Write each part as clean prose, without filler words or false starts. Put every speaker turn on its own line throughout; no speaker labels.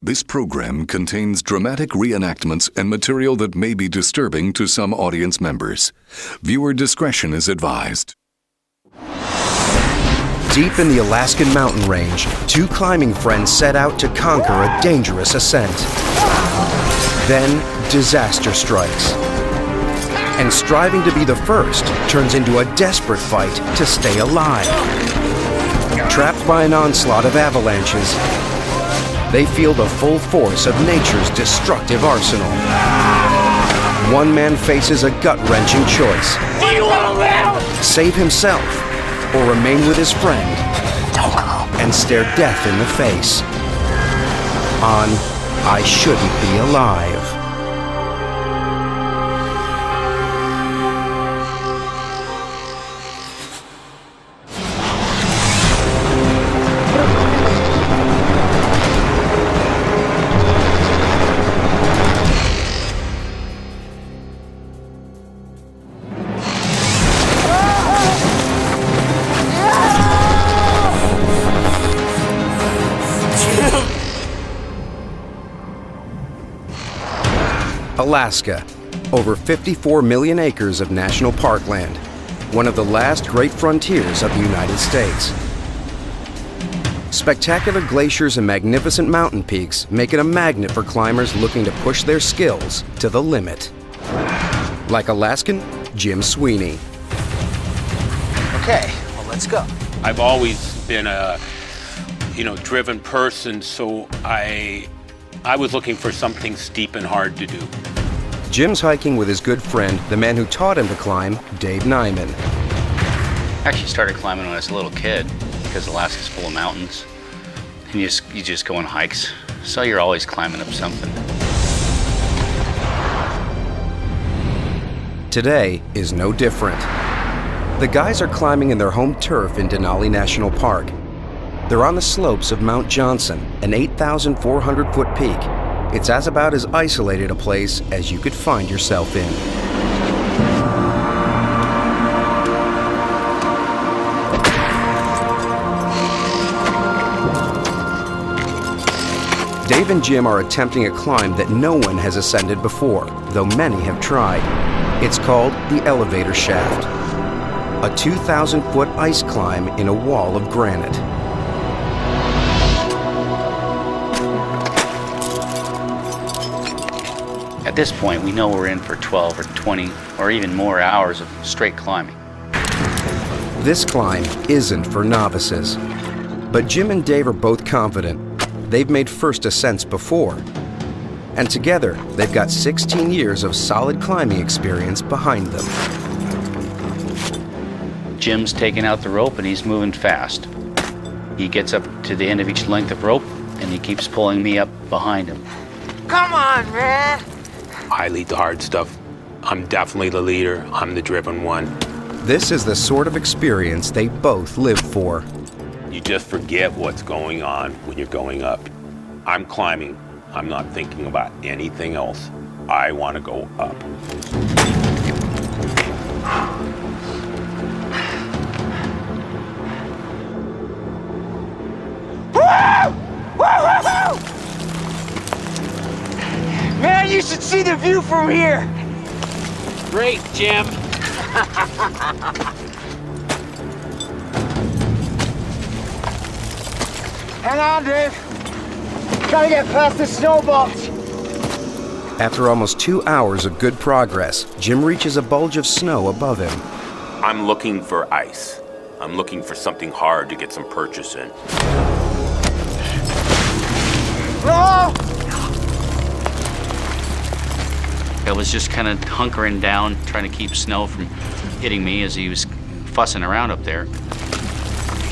This program contains dramatic reenactments and material that may be disturbing to some audience members. Viewer discretion is advised.
Deep in the Alaskan mountain range, two climbing friends set out to conquer a dangerous ascent. Then, disaster strikes. And striving to be the first turns into a desperate fight to stay alive. Trapped by an onslaught of avalanches, they feel the full force of nature's destructive arsenal. One man faces a gut-wrenching choice.
Do you want to live?
Save himself or remain with his friend and stare death in the face on I Shouldn't Be Alive. Alaska, over 54 million acres of national parkland, one of the last great frontiers of the United States. Spectacular glaciers and magnificent mountain peaks make it a magnet for climbers looking to push their skills to the limit. Like Alaskan Jim Sweeney.
Okay, well, let's go.
I've always been a, driven person, so I was looking for something steep and hard to do.
Jim's hiking with his good friend, the man who taught him to climb, Dave Nyman.
I actually started climbing when I was a little kid because Alaska's full of mountains. And you just go on hikes, so you're always climbing up something. Today is no different.
The guys are climbing in their home turf in Denali National Park. They're on the slopes of Mount Johnson, an 8,400-foot peak. It's about as isolated a place as you could find yourself in. Dave and Jim are attempting a climb that no one has ascended before, though many have tried. It's called the elevator shaft, a 2,000-foot ice climb in a wall of granite.
At this point, we know we're in for 12 or 20 or even more hours of straight climbing.
This climb isn't for novices, but Jim and Dave are both confident. They've made first ascents before, and together they've got 16 years of solid climbing experience behind them.
Jim's taking out the rope and he's moving fast. He gets up to the end of each length of rope and he keeps pulling me up behind him.
Come on, man.
I lead the hard stuff. I'm definitely the leader. I'm the driven one.
This is the sort of experience they both live for.
You just forget what's going on when you're going up. I'm climbing. I'm not thinking about anything else. I want to go up.
Man, you should see the view from here.
Great, Jim.
Hang on, Dave. Trying to get past the snowballs.
After almost 2 hours of good progress, Jim reaches a bulge of snow above him.
I'm looking for ice. I'm looking for something hard to get some purchase in.
No!
I was just kind of hunkering down, trying to keep snow from hitting me as he was fussing around up there.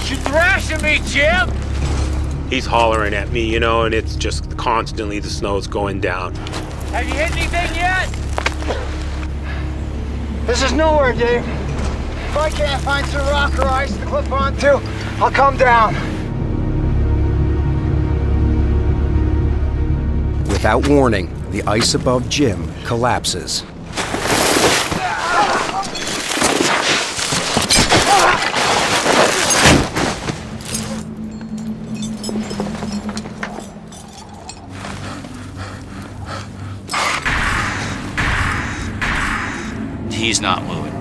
You're thrashing me, Jim!
He's hollering at me, and it's just constantly the snow's going down.
Have you hit anything yet? This is nowhere, Dave. If I can't find some rock or ice to clip onto, I'll come down.
Without warning, the ice above Jim collapses.
He's not moving.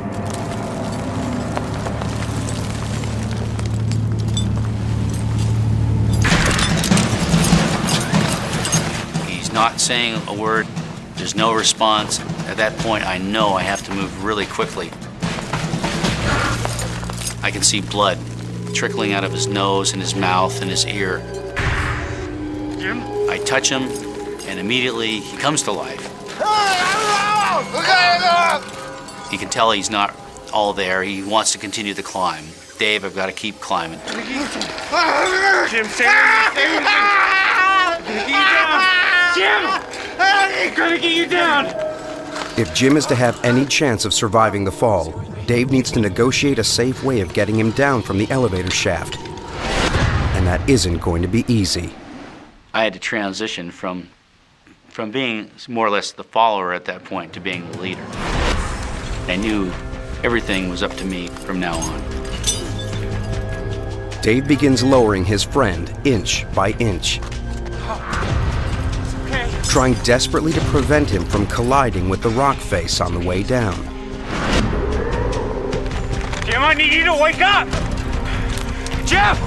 He's not saying a word. There's no response. At that point, I know I have to move really quickly. I can see blood trickling out of his nose and his mouth and his ear.
Jim?
I touch him, and immediately he comes to life. You can tell he's not all there. He wants to continue the climb. Dave, I've got to keep climbing.
Jim, stay with me. Jim! I'm gonna get you down!
If Jim is to have any chance of surviving the fall, Dave needs to negotiate a safe way of getting him down from the elevator shaft. And that isn't going to be easy.
I had to transition from being more or less the follower at that point to being the leader. I knew everything was up to me from now on.
Dave begins lowering his friend inch by inch, trying desperately to prevent him from colliding with the rock face on the way down.
Jim, I need you to wake up! Jim!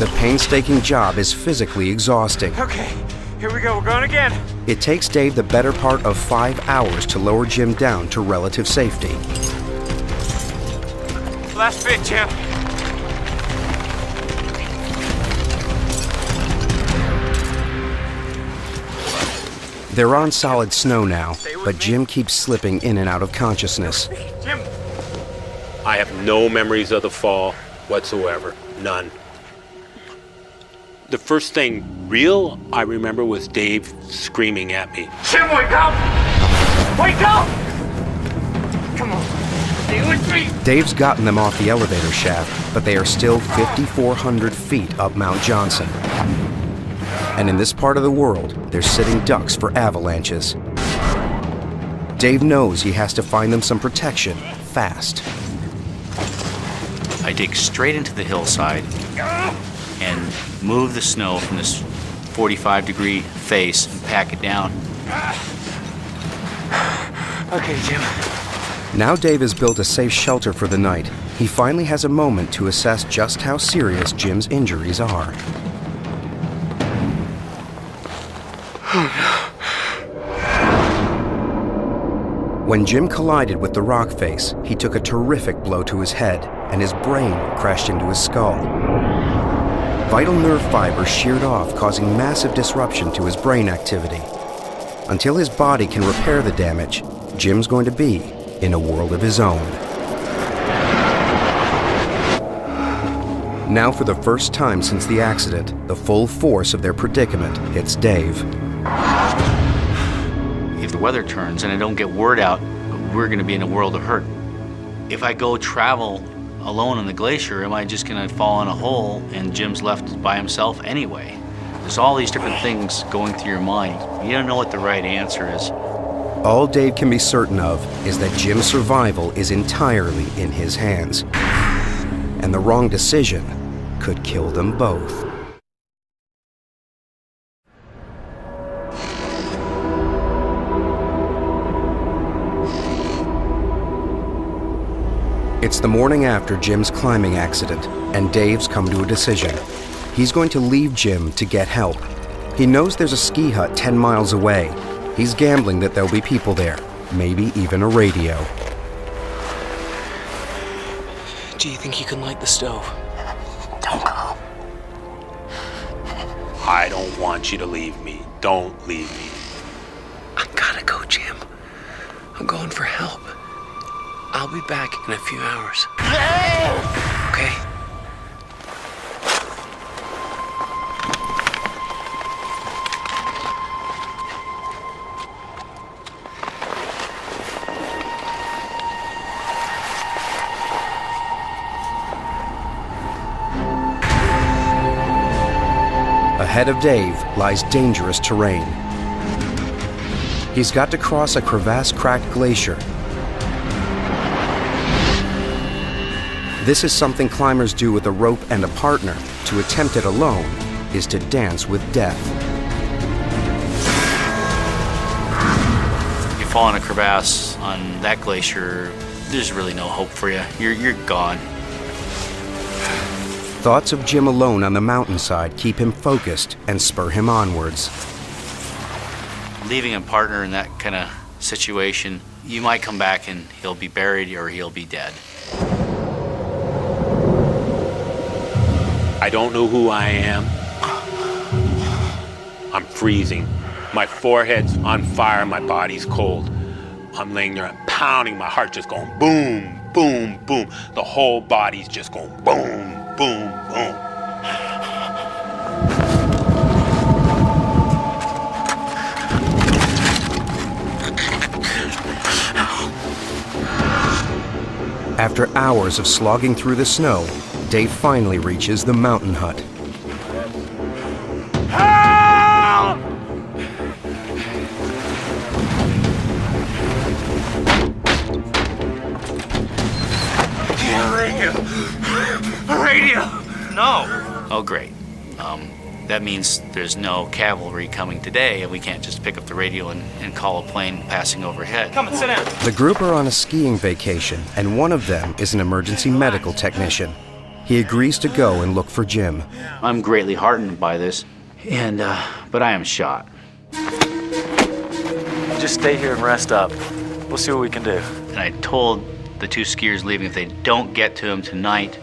The painstaking job is physically exhausting.
Okay, here we go, we're going again.
It takes Dave the better part of 5 hours to lower Jim down to relative safety.
Last bit, Jim.
They're on solid snow now, but Jim keeps slipping in and out of consciousness.
Jim!
I have no memories of the fall whatsoever. None. The first thing real I remember was Dave screaming at me.
Jim, wake up! Wake up! Come on, stay with me!
Dave's gotten them off the elevator shaft, but they are still 5,400 feet up Mount Johnson. And in this part of the world, they're sitting ducks for avalanches. Dave knows he has to find them some protection, fast.
I dig straight into the hillside and move the snow from this 45-degree face and pack it down.
Okay, Jim.
Now Dave has built a safe shelter for the night. He finally has a moment to assess just how serious Jim's injuries are. When Jim collided with the rock face, he took a terrific blow to his head, and his brain crashed into his skull. Vital nerve fibers sheared off, causing massive disruption to his brain activity. Until his body can repair the damage, Jim's going to be in a world of his own. Now, for the first time since the accident, the full force of their predicament hits Dave.
If the weather turns and I don't get word out, we're going to be in a world of hurt. If I go travel alone on the glacier, am I just going to fall in a hole and Jim's left by himself anyway? There's all these different things going through your mind. You don't know what the right answer is.
All Dave can be certain of is that Jim's survival is entirely in his hands. And the wrong decision could kill them both. It's the morning after Jim's climbing accident, and Dave's come to a decision. He's going to leave Jim to get help. He knows there's a ski hut 10 miles away. He's gambling that there'll be people there, maybe even a radio.
Do you think you can light the stove?
Don't go.
I don't want you to leave me. Don't leave me.
I've gotta go, Jim. I'm going for help. I'll be back in a few hours. Okay?
Ahead of Dave lies dangerous terrain. He's got to cross a crevasse-cracked glacier. This is something climbers do with a rope and a partner. To attempt it alone is to dance with death.
fall in a crevasse on that glacier, there's really no hope for you. You're gone.
Thoughts of Jim alone on the mountainside keep him focused and spur him onwards.
Leaving a partner in that kind of situation, you might come back and he'll be buried or he'll be dead.
I don't know who I am. I'm freezing. My forehead's on fire, my body's cold. I'm laying there, I'm pounding, my heart just going boom, boom, boom. The whole body's just going boom, boom, boom.
After hours of slogging through the snow, Dave finally reaches the mountain hut.
Help! Radio!
No! Oh, great. That means there's no cavalry coming today, and we can't just pick up the radio and call a plane passing overhead.
Come and sit down.
The group are on a skiing vacation, and one of them is an emergency medical technician. He agrees to go and look for Jim.
I'm greatly heartened by this, but I am shot.
Just stay here and rest up. We'll see what we can do.
And I told the two skiers leaving if they don't get to him tonight,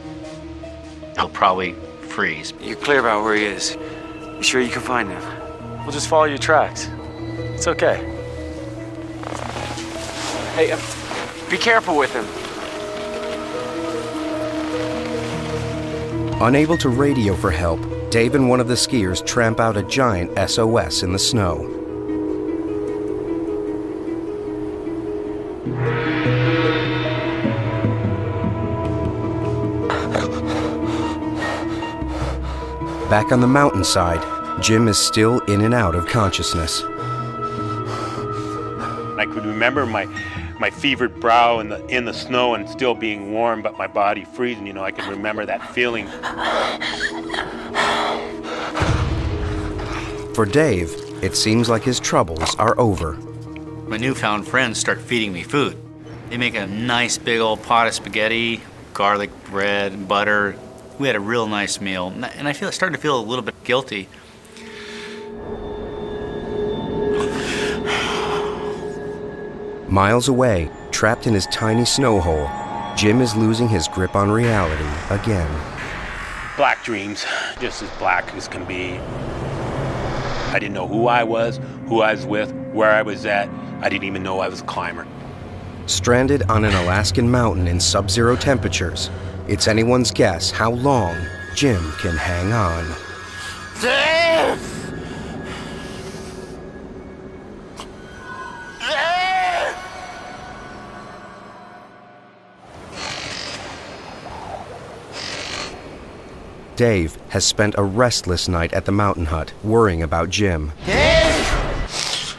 he'll probably freeze.
You're clear about where he is. You sure you can find him? We'll just follow your tracks. It's okay. Hey, be careful with him.
Unable to radio for help, Dave and one of the skiers tramp out a giant SOS in the snow. Back on the mountainside, Jim is still in and out of consciousness.
I could remember my fevered brow in the snow and still being warm, but my body freezing. You know, I can remember that feeling.
For Dave, it seems like his troubles are over.
My newfound friends start feeding me food. They make a nice big old pot of spaghetti, garlic bread, butter. We had a real nice meal, and I started to feel a little bit guilty.
Miles away, trapped in his tiny snow hole, Jim is losing his grip on reality again.
Black dreams, just as black as can be. I didn't know who I was with, where I was at. I didn't even know I was a climber.
Stranded on an Alaskan mountain in sub-zero temperatures, it's anyone's guess how long Jim can hang on.
Dave!
Dave has spent a restless night at the mountain hut, worrying about Jim.
Dave!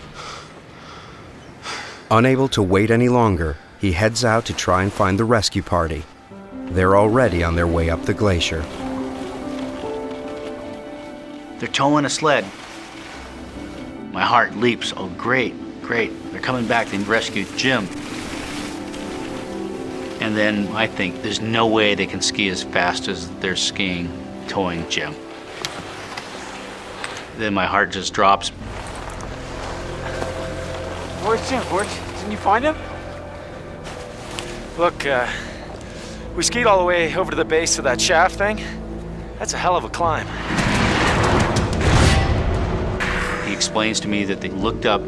Unable to wait any longer, he heads out to try and find the rescue party. They're already on their way up the glacier.
They're towing a sled. My heart leaps. Oh, great, great. They're coming back. They rescued Jim. And then I think there's no way they can ski as fast as they're skiing, towing Jim. Then my heart just drops.
Where's Jim? Didn't you find him? Look, we skied all the way over to the base of that shaft thing. That's a hell of a climb.
He explains to me that they looked up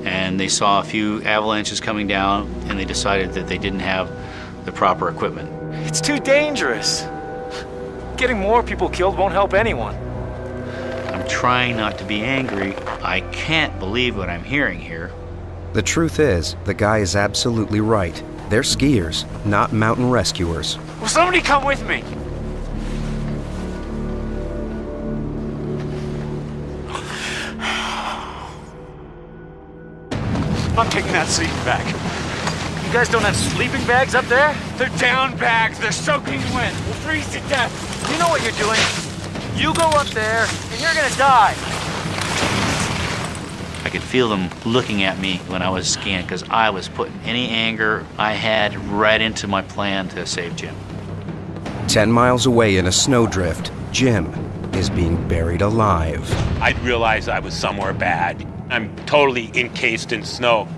and they saw a few avalanches coming down and they decided that they didn't have the proper equipment.
It's too dangerous. Getting more people killed won't help anyone.
I'm trying not to be angry. I can't believe what I'm hearing here.
The truth is, the guy is absolutely right. They're skiers, not mountain rescuers.
Will somebody come with me? I'm taking that sleeping bag. You guys don't have sleeping bags up there? They're down bags. They're soaking wet. We'll freeze to death. You know what you're doing. You go up there, and you're gonna die.
I could feel them looking at me when I was skiing because I was putting any anger I had right into my plan to save Jim.
10 miles away in a snowdrift, Jim is being buried alive.
I realized I was somewhere bad. I'm totally encased in snow.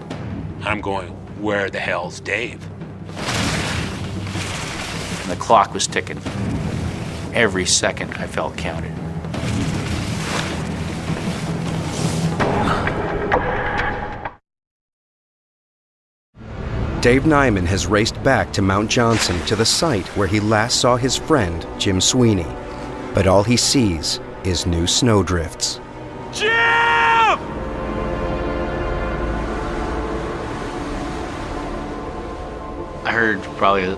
I'm going, where the hell's Dave?
And the clock was ticking. Every second I felt counted.
Dave Nyman has raced back to Mount Johnson to the site where he last saw his friend, Jim Sweeney. But all he sees is new snowdrifts.
Jim!
I heard probably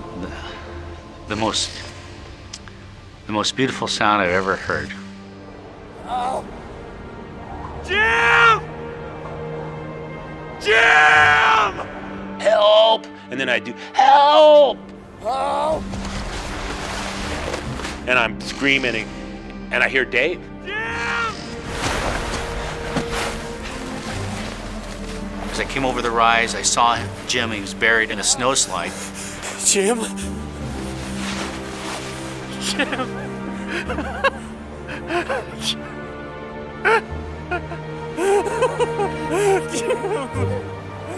the most beautiful sound I've ever heard.
Oh. Jim! Jim!
Help! And then I do, help!
Oh.
And I'm screaming, and I hear Dave.
Jim!
As I came over the rise, I saw Jim. He was buried in a snowslide.
Jim? Jim?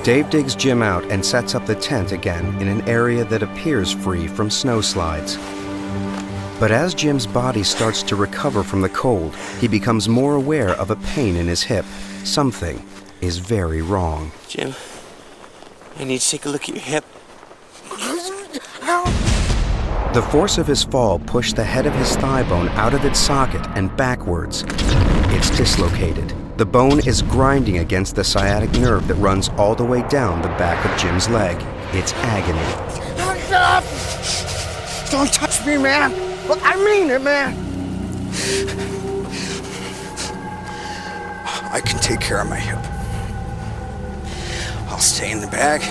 Dave digs Jim out and sets up the tent again in an area that appears free from snowslides. But as Jim's body starts to recover from the cold, he becomes more aware of a pain in his hip. Something is very wrong.
Jim, I need to take a look at your hip.
The force of his fall pushed the head of his thigh bone out of its socket and backwards. It's dislocated. The bone is grinding against the sciatic nerve that runs all the way down the back of Jim's leg. It's agony.
Don't touch me, man. Well, I mean it, man. I can take care of my hip. I'll stay in the bag,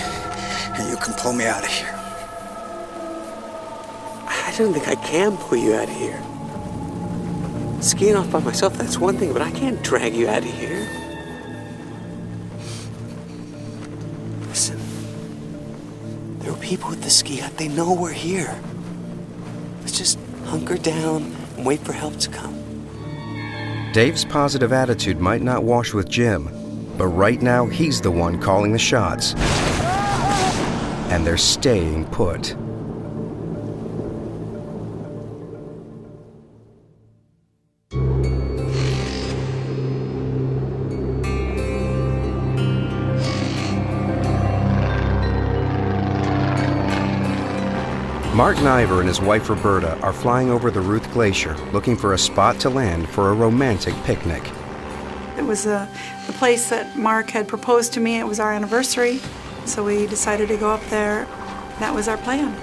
and you can pull me out of here.
I don't think I can pull you out of here. Skiing off by myself, that's one thing, but I can't drag you out of here. Listen, there are people at the ski hut. They know we're here. Let's just hunker down and wait for help to come.
Dave's positive attitude might not wash with Jim, but right now he's the one calling the shots. And they're staying put. Mark Niver and his wife Roberta are flying over the Ruth Glacier looking for a spot to land for a romantic picnic.
It was the place that Mark had proposed to me. It was our anniversary, so we decided to go up there. That was our plan.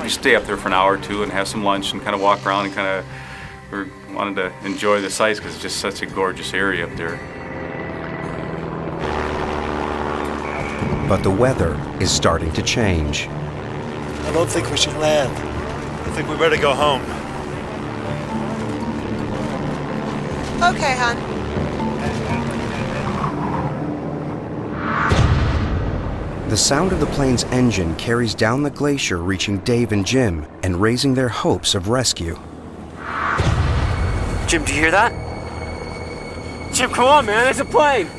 We stay up there for an hour or two and have some lunch and kind of walk around and we wanted to enjoy the sights because it's just such a gorgeous area up there.
But the weather is starting to change.
I don't think we should land. I think we better go home.
Okay, hon.
The sound of the plane's engine carries down the glacier, reaching Dave and Jim and raising their hopes of rescue.
Jim, do you hear that? Jim, come on, man, there's a plane.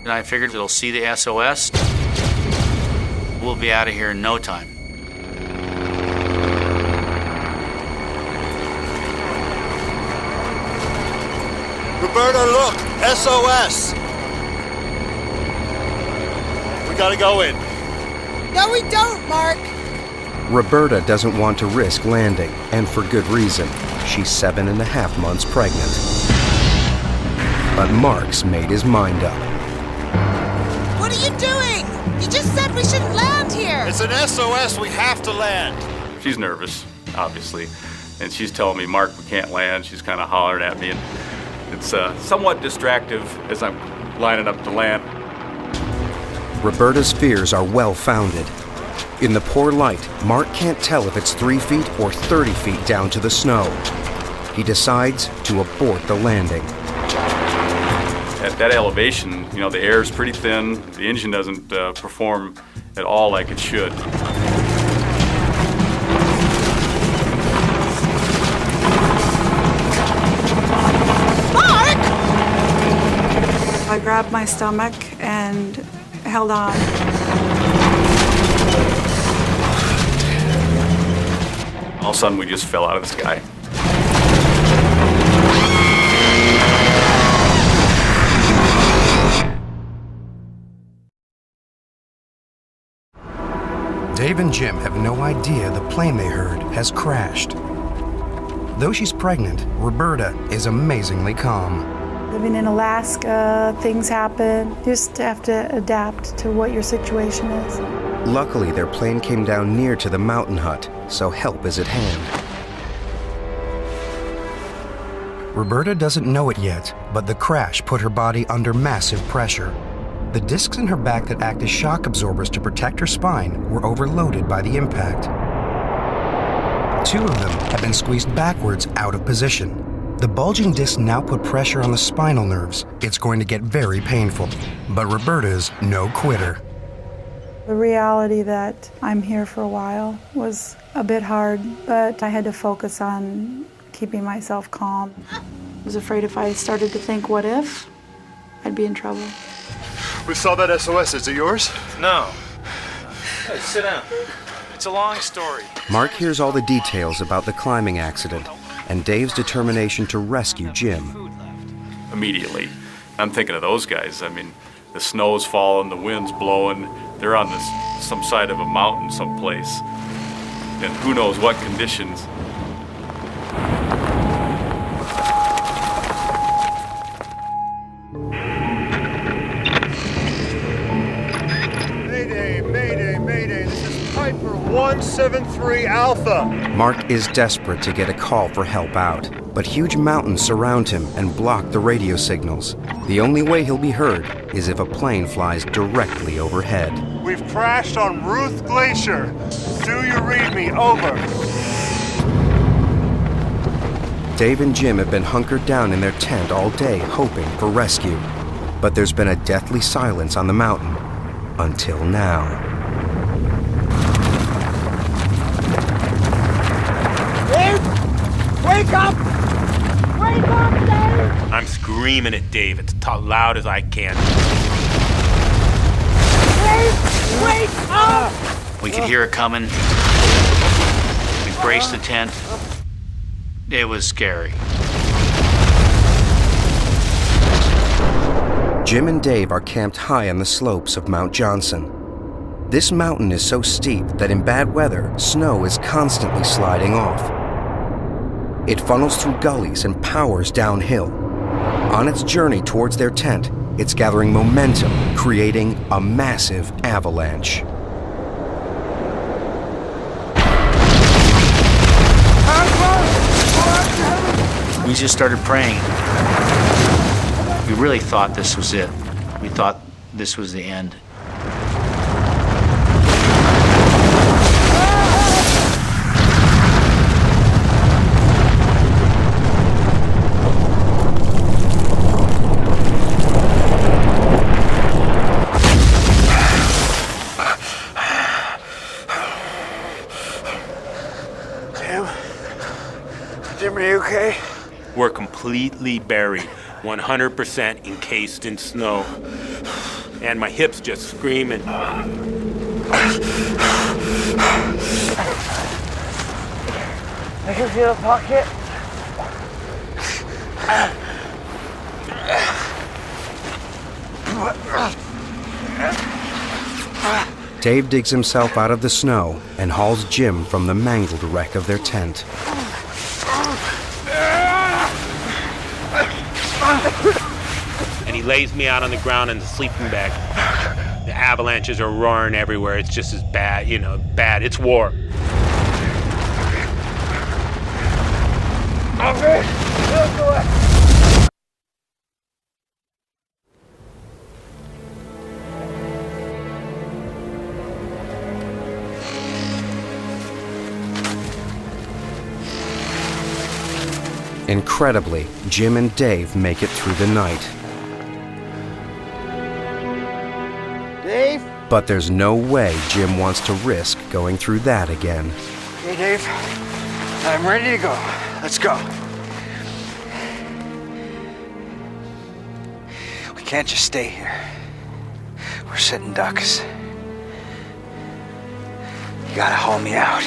And I figured it'll see the SOS. We'll be out of here in no time.
Roberta, look! SOS! We gotta go in.
No, we don't, Mark.
Roberta doesn't want to risk landing, and for good reason. She's 7.5 months pregnant. But Mark's made his mind up.
What are you doing? You just said we shouldn't land here.
It's an SOS, we have to land.
She's nervous, obviously, and she's telling me, Mark, we can't land. She's kind of hollering at me, and it's somewhat distractive as I'm lining up to land.
Roberta's fears are well-founded. In the poor light, Mark can't tell if it's 3 feet or 30 feet down to the snow. He decides to abort the landing.
At that elevation, you know, the air is pretty thin. The engine doesn't perform at all like it should.
Mark!
I grabbed my stomach and held on.
All of a sudden, we just fell out of the sky.
Dave and Jim have no idea the plane they heard has crashed. Though she's pregnant, Roberta is amazingly calm.
Living in Alaska, things happen. You just have to adapt to what your situation is.
Luckily, their plane came down near to the mountain hut, so help is at hand. Roberta doesn't know it yet, but the crash put her body under massive pressure. The discs in her back that act as shock absorbers to protect her spine were overloaded by the impact. 2 of them have been squeezed backwards out of position. The bulging discs now put pressure on the spinal nerves. It's going to get very painful, but Roberta's no quitter.
The reality that I'm here for a while was a bit hard, but I had to focus on keeping myself calm. I was afraid if I started to think, what if, I'd be in trouble.
We saw that SOS. Is it yours?
No. Hey, sit down. It's a long story.
Mark hears all the details about the climbing accident and Dave's determination to rescue Jim.
Immediately, I'm thinking of those guys. I mean, the snow's falling, the wind's blowing. They're on some side of a mountain someplace. And who knows what conditions.
Mayday, this is Piper 173 Alpha.
Mark is desperate to get a call for help out, but huge mountains surround him and block the radio signals. The only way he'll be heard is if a plane flies directly overhead.
We've crashed on Ruth Glacier. Do you read me? Over.
Dave and Jim have been hunkered down in their tent all day hoping for rescue. But there's been a deathly silence on the mountain until now.
Dave! Wake up! Wake up, Dave!
I'm screaming at Dave as loud as I can.
Dave! Wake up!
We could hear it coming. We braced the tent. It was scary.
Jim and Dave are camped high on the slopes of Mount Johnson. This mountain is so steep that in bad weather, snow is constantly sliding off. It funnels through gullies and powers downhill. On its journey towards their tent, it's gathering momentum, creating a massive avalanche.
We just started praying. We really thought this was it. We thought this was the end.
Jim, are you okay?
We're completely buried, 100% encased in snow. And my hips just screaming.
I can feel a pocket.
Dave digs himself out of the snow and hauls Jim from the mangled wreck of their tent.
And he lays me out on the ground in the sleeping bag. The avalanches are roaring everywhere. It's just as bad, bad. It's war.
Okay, let's go.
Incredibly, Jim and Dave make it through the night. But there's no way Jim wants to risk going through that again.
Hey, Dave. I'm ready to go. Let's go. We can't just stay here. We're sitting ducks. You gotta haul me out.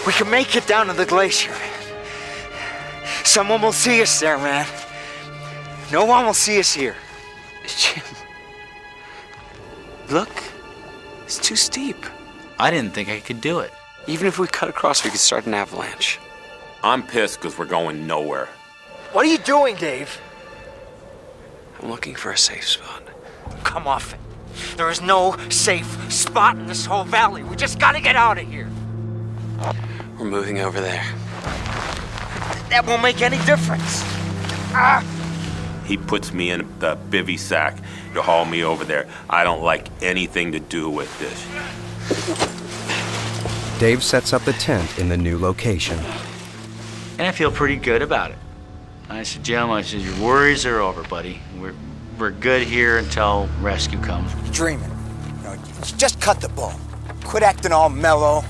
We can make it down to the glacier. Someone will see us there, man. No one will see us here.
Jim. Look. It's too steep.
I didn't think I could do it.
Even if we cut across, we could start an avalanche.
I'm pissed because we're going nowhere.
What are you doing, Dave?
I'm looking for a safe spot.
Come off it. There is no safe spot in this whole valley. We just gotta get out of here.
We're moving over there.
That won't make any difference.
He puts me in the bivy sack to haul me over there. I don't like anything to do with this.
Dave sets up the tent in the new location.
And I feel pretty good about it. I said, Jim, your worries are over, buddy. We're good here until rescue comes.
You're dreaming. Just cut the bull. Quit acting all mellow.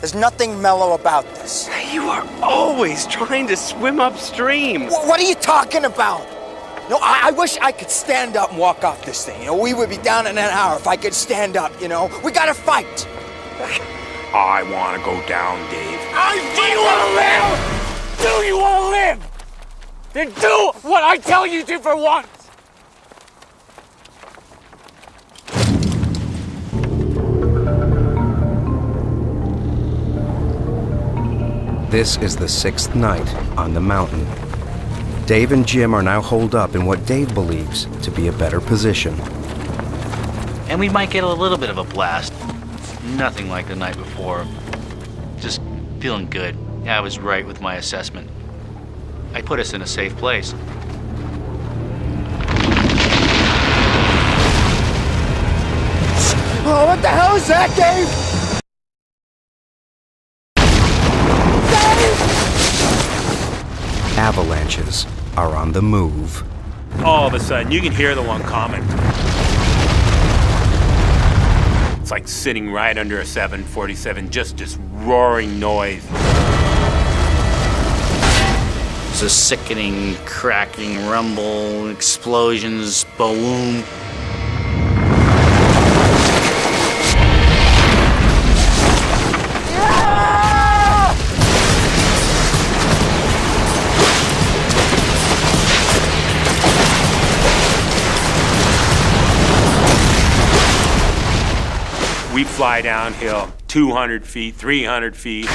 There's nothing mellow about this.
You are always trying to swim upstream.
What are you talking about? No, I wish I could stand up and walk off this thing. We would be down in an hour if I could stand up, We gotta fight.
I want to go down, Dave.
Do you want to live? Do you want to live? Then do what I tell you to for once.
This is the 6th night on the mountain. Dave and Jim are now holed up in what Dave believes to be a better position.
And we might get a little bit of a blast. Nothing like the night before. Just feeling good. I was right with my assessment. I put us in a safe place.
Oh, what the hell is that, Dave?
Avalanches are on the move.
All of a sudden, you can hear the one coming. It's like sitting right under a 747, just this roaring noise.
It's a sickening, cracking rumble, explosions, boom.
We fly downhill 200 feet, 300 feet.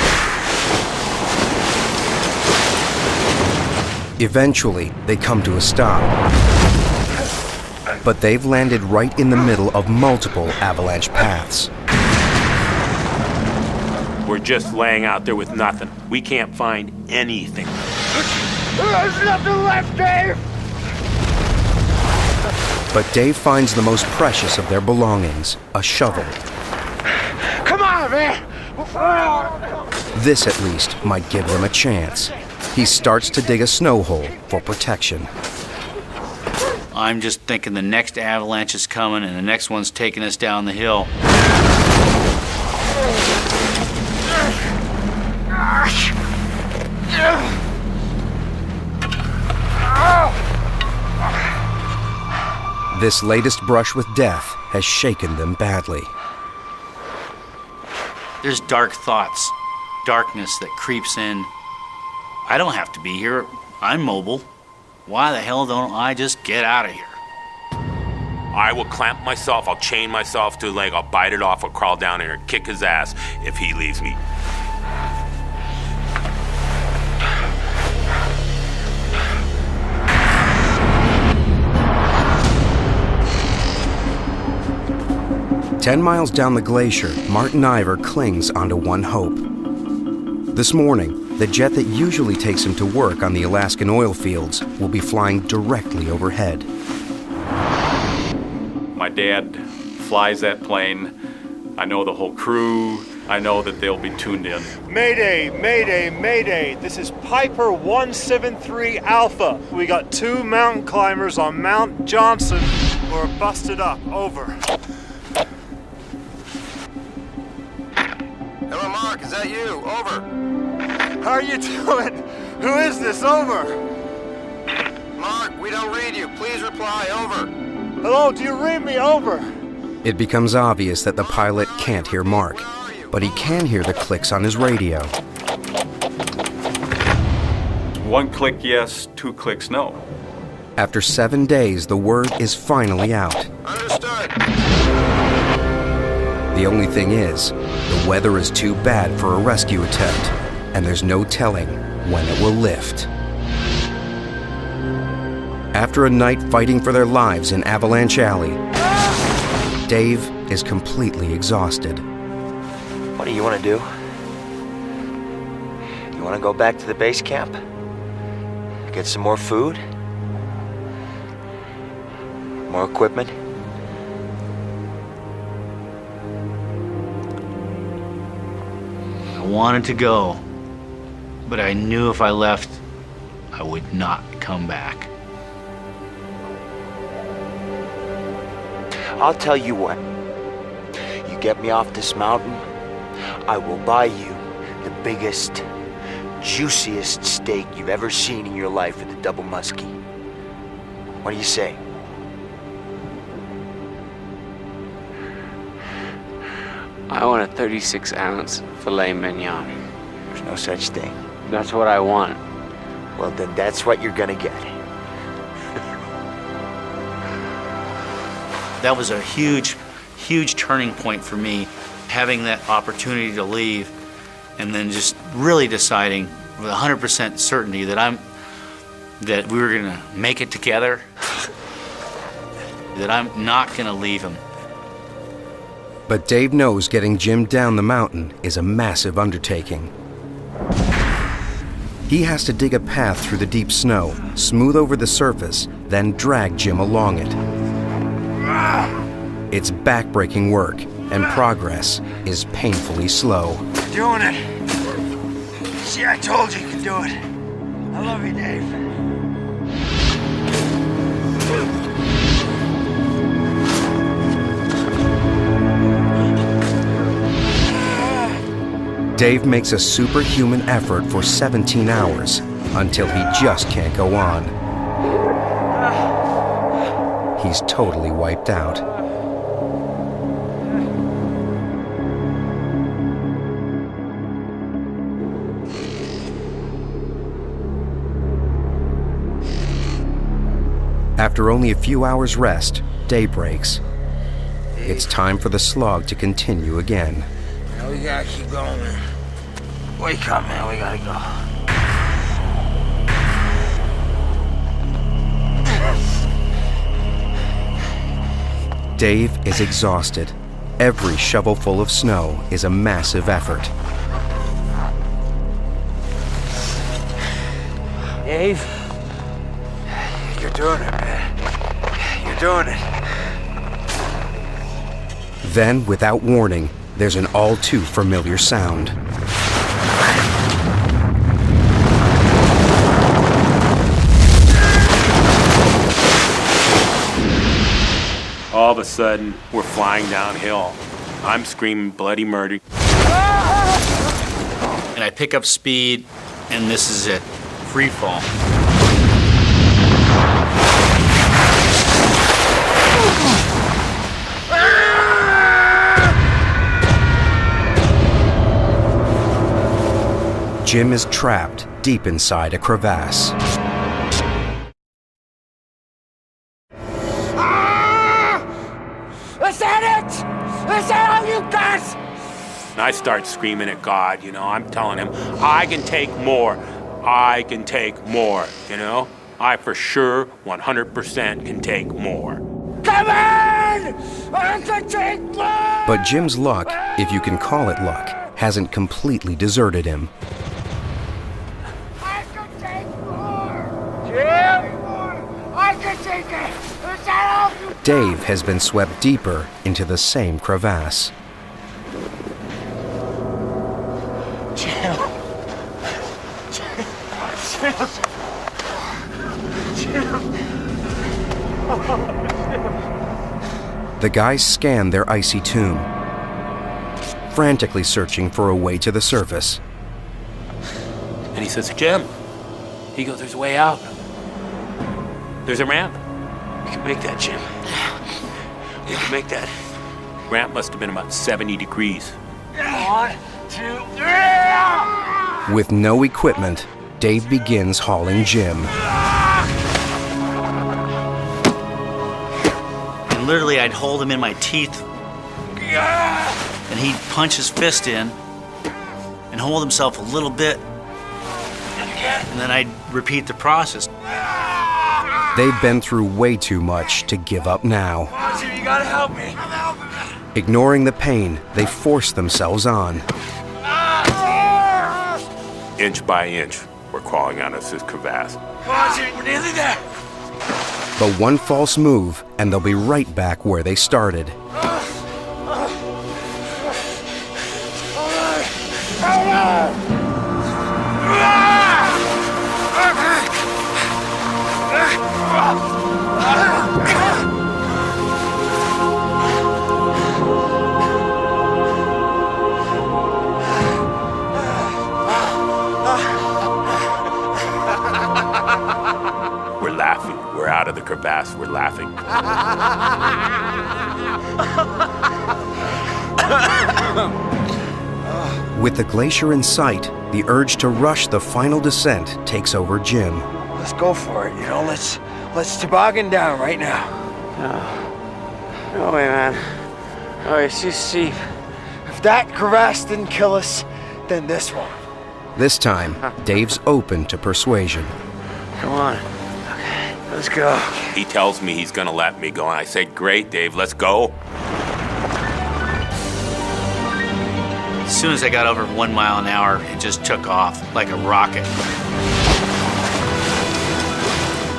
Eventually, they come to a stop. But they've landed right in the middle of multiple avalanche paths.
We're just laying out there with nothing. We can't find anything.
There's nothing left, Dave!
But Dave finds the most precious of their belongings, a shovel.
Come on, man!
This, at least, might give them a chance. He starts to dig a snow hole for protection.
I'm just thinking the next avalanche is coming and the next one's taking us down the hill.
This latest brush with death has shaken them badly.
There's dark thoughts, darkness that creeps in. I don't have to be here. I'm mobile. Why the hell don't I just get out of here?
I will clamp myself, I'll chain myself to a leg, I'll bite it off, I'll crawl down here and kick his ass if he leaves me.
"10 miles down the glacier, Martin Iver clings onto one hope. This morning, the jet that usually takes him to work on the Alaskan oil fields will be flying directly overhead.
My dad flies that plane. I know the whole crew. I know that they'll be tuned in.
Mayday, mayday, mayday. This is Piper 173 Alpha. We got 2 mountain climbers on Mount Johnson who are busted up. Over.
Hello, Mark. Is that you? Over.
How are you doing? Who is this? Over.
Mark, we don't read you. Please reply. Over.
Hello, do you read me? Over.
It becomes obvious that the pilot can't hear Mark, but he can hear the clicks on his radio.
1 click yes, 2 clicks no.
After 7 days, the word is finally out.
Understood.
The only thing is, the weather is too bad for a rescue attempt, and there's no telling when it will lift. After a night fighting for their lives in Avalanche Alley, Dave is completely exhausted.
What do you want to do? You want to go back to the base camp? Get some more food? More equipment?
I wanted to go, but I knew if I left, I would not come back.
I'll tell you what. You get me off this mountain, I will buy you the biggest, juiciest steak you've ever seen in your life with a double muskie. What do you say?
I want a 36-ounce filet mignon.
There's no such thing.
That's what I want.
Well, then that's what you're gonna get.
That was a huge, huge turning point for me, having that opportunity to leave and then just really deciding with 100% certainty that we were gonna make it together, that I'm not gonna leave him.
But Dave knows getting Jim down the mountain is a massive undertaking. He has to dig a path through the deep snow, smooth over the surface, then drag Jim along it. It's back-breaking work, and progress is painfully slow.
You're doing it. See, I told you could do it. I love you, Dave.
Dave makes a superhuman effort for 17 hours until he just can't go on. He's totally wiped out. After only a few hours rest, day breaks. It's time for the slog to continue again.
Now we gotta keep going, man. Wake up, man. We gotta go.
Dave is exhausted. Every shovelful of snow is a massive effort.
Dave, you're doing it, man. You're doing it.
Then, without warning, there's an all-too-familiar sound.
All of a sudden, we're flying downhill. I'm screaming bloody murder.
And I pick up speed, and this is it. Free fall.
Jim is trapped deep inside a crevasse.
Is that it? Is that all you got?
And I start screaming at God, you know. I'm telling him, I can take more. I can take more, you know. I for sure 100% can take more.
Come in! I can take more!
But Jim's luck, if you can call it luck, hasn't completely deserted him.
I can take more! Jim! I can take it! Is that all you got?
Dave has been swept deeper into the same crevasse. The guys scan their icy tomb, frantically searching for a way to the surface.
And he says, Jim, he goes, there's a way out. There's a ramp. We can make that, Jim. We can make that. Ramp must have been about 70 degrees.
1, 2, 3!
With no equipment, Dave begins hauling Jim.
And literally, I'd hold him in my teeth, and he'd punch his fist in and hold himself a little bit, and then I'd repeat the process.
They've been through way too much to give up now.
You gotta help me.
Ignoring the pain, they force themselves on.
Inch by inch, we're crawling out of this crevasse.
We're nearly there.
But one false move, and they'll be right back where they started.
We're laughing. We're out of the crevasse. We're laughing.
With the glacier in sight, the urge to rush the final descent takes over Jim.
Let's go for it, you know, let's toboggan down right now.
No way, man. Oh, it's too steep.
If that crevasse didn't kill us, then this one.
This time, Dave's open to persuasion.
Come on. Okay, let's go.
He tells me he's gonna let me go, and I say, great, Dave, let's go.
As soon as I got over 1 mile an hour, it just took off like a rocket.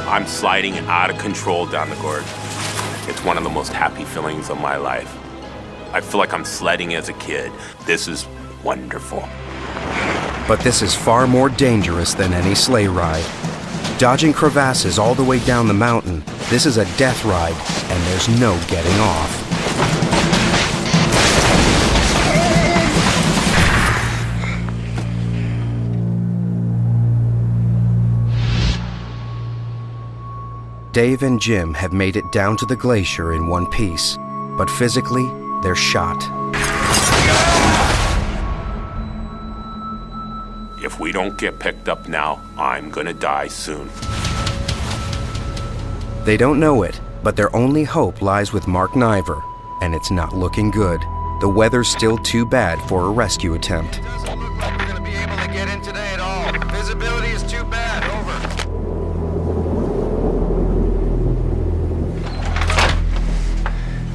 I'm sliding out of control down the gorge. It's one of the most happy feelings of my life. I feel like I'm sledding as a kid. This is wonderful.
But this is far more dangerous than any sleigh ride. Dodging crevasses all the way down the mountain, this is a death ride, and there's no getting off. Dave and Jim have made it down to the glacier in one piece, but physically, they're shot.
If we don't get picked up now, I'm gonna die soon.
They don't know it, but their only hope lies with Mark Niver, and it's not looking good. The weather's still too bad for a rescue attempt.
Doesn't look like we're gonna be able to get in today at all. Visibility is too bad. Over.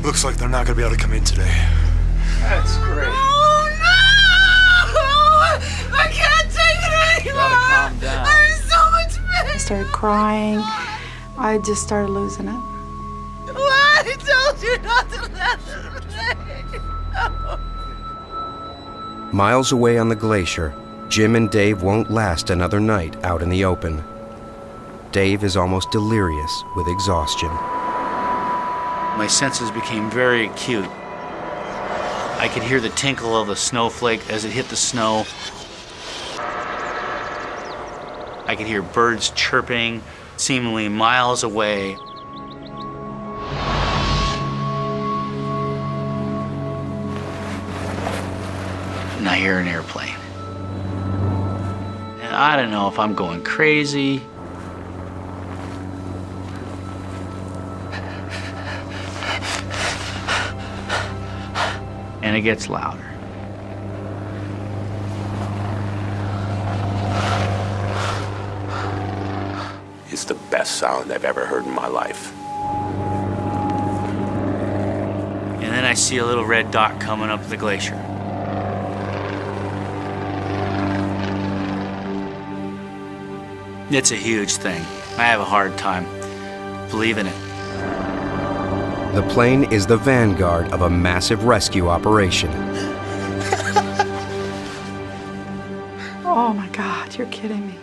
Looks like they're not gonna be able to come in today.
That's great.
Oh no! I can't take it anymore!
Calm down.
I'm in so much
I
pain!
started crying. I just started losing it.
Why? I told you not to let them play. No.
Miles away on the glacier, Jim and Dave won't last another night out in the open. Dave is almost delirious with exhaustion.
My senses became very acute. I could hear the tinkle of the snowflake as it hit the snow. I could hear birds chirping, seemingly miles away. And I hear an airplane. And I don't know if I'm going crazy. And it gets louder.
It's the best sound I've ever heard in my life.
And then I see a little red dot coming up the glacier. It's a huge thing. I have a hard time believing it.
The plane is the vanguard of a massive rescue operation.
Oh my God, you're kidding me.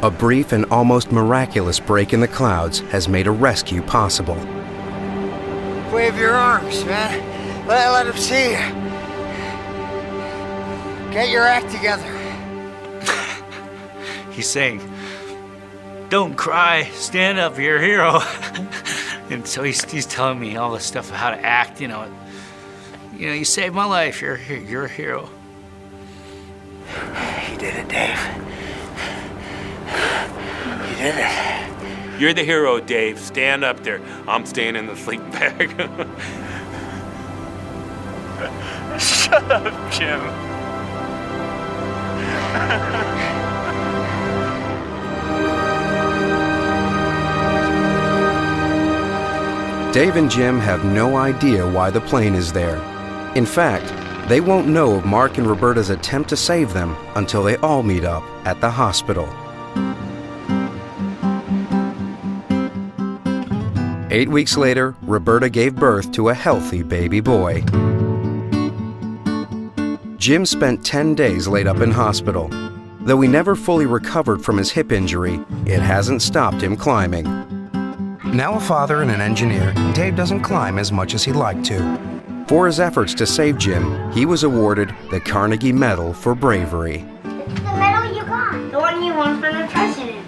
A brief and almost miraculous break in the clouds has made a rescue possible.
Wave your arms, man. Let him see you. Get your act together.
He's saying, "Don't cry, stand up, you're a hero." And so he's telling me all this stuff of how to act, you know. You saved my life, you're a hero.
You did it, Dave. You did it.
You're the hero, Dave. Stand up there. I'm staying in the sleeping bag.
Shut up, Jim.
Dave and Jim have no idea why the plane is there. In fact, they won't know of Mark and Roberta's attempt to save them until they all meet up at the hospital. 8 weeks later, Roberta gave birth to a healthy baby boy. Jim spent 10 days laid up in hospital. Though he never fully recovered from his hip injury, it hasn't stopped him climbing. Now a father and an engineer, Dave doesn't climb as much as he'd like to. For his efforts to save Jim, he was awarded the Carnegie Medal for Bravery.
It's the medal you got, the one you won from the president.